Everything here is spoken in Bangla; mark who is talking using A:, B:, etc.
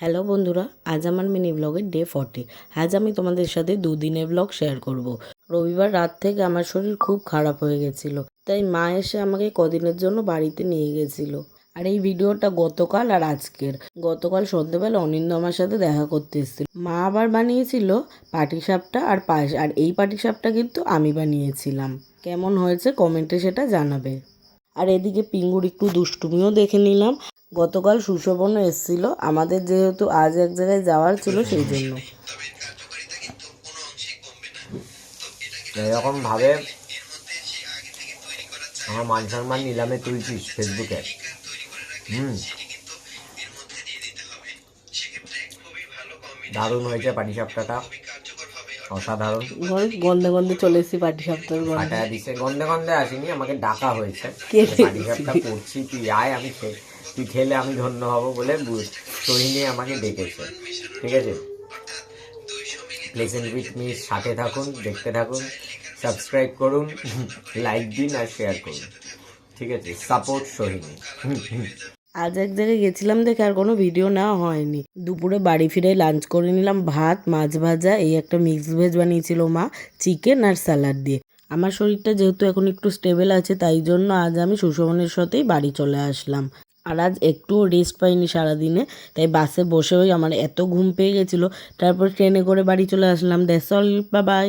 A: হ্যালো বন্ধুরা, আজ আমার মিনি ব্লগের ডে 40। আজ আমি তোমাদের সাথে দুদিনের ব্লগ শেয়ার করব। রবিবার রাত থেকে আমার শরীর খুব খারাপ হয়ে গেছিলো, তাই মা এসে আমাকে কদিনের জন্য বাড়িতে নিয়ে গেছিল। আর এই ভিডিওটা গতকাল আর আজকের। গতকাল সন্ধ্যেবেলা অনিন্দ আমার সাথে দেখা করতে এসেছিল। মা আবার বানিয়েছিল পাটিসাপটা আর পায়েস, আর এই পাটিসাপটা কিন্তু আমি বানিয়েছিলাম। কেমন হয়েছে কমেন্টে সেটা জানাবে। আর এদিকে পিঙ্গুর একটু দুষ্টুমিও দেখে নিলাম। গতকাল সুশোভনও এসেছিল, আমাদের যেহেতু আজ এক জায়গায় যাওয়ার ছিল সেই জন্য।
B: এরকম ভাবে আমার মান সম্মান নিলামে তুলছিস ফেসবুকে। দারুণ হয়েছে পাটিসাপটাটা, অসাধারণ।
A: গন্ধে গন্ধে চলে এসেছি পাটিসাপটার গন্ধে।
B: ফাটায় দিছে, গন্ধে গন্ধে আসিনি, আমাকে ডাকা হয়েছে পাটিসাপটা করছি, তুই আয়, আমি তুই খেলে আমি ধন্য হব বলে সোহিনী আমাকে ডেকেছে। ঠিক আছে, প্লেজেন্ট উইথ মি সাথে থাকুন, দেখতে থাকুন, সাবস্ক্রাইব করুন, লাইক দিন আর শেয়ার করুন। ঠিক আছে, সাপোর্ট সোহিনী।
A: আজ এক জায়গায় গেছিলাম দেখে আর কোনো ভিডিও নেওয়া হয়নি। দুপুরে বাড়ি ফিরে লাঞ্চ করে নিলাম, ভাত, মাছ ভাজা, এই একটা মিক্স ভেজ বানিয়েছিল মা, চিকেন আর স্যালাড দিয়ে। আমার শরীরটা যেহেতু এখন একটু স্টেবল আছে, তাই জন্য আজ আমি সুশোভনের সাথেই বাড়ি চলে আসলাম। আর আজ একটুও রেস্ট পাইনি সারাদিনে, তাই বাসে বসে আমার এত ঘুম পেয়ে গেছিলো। তারপর ট্রেনে করে বাড়ি চলে আসলাম। That's all, bye by.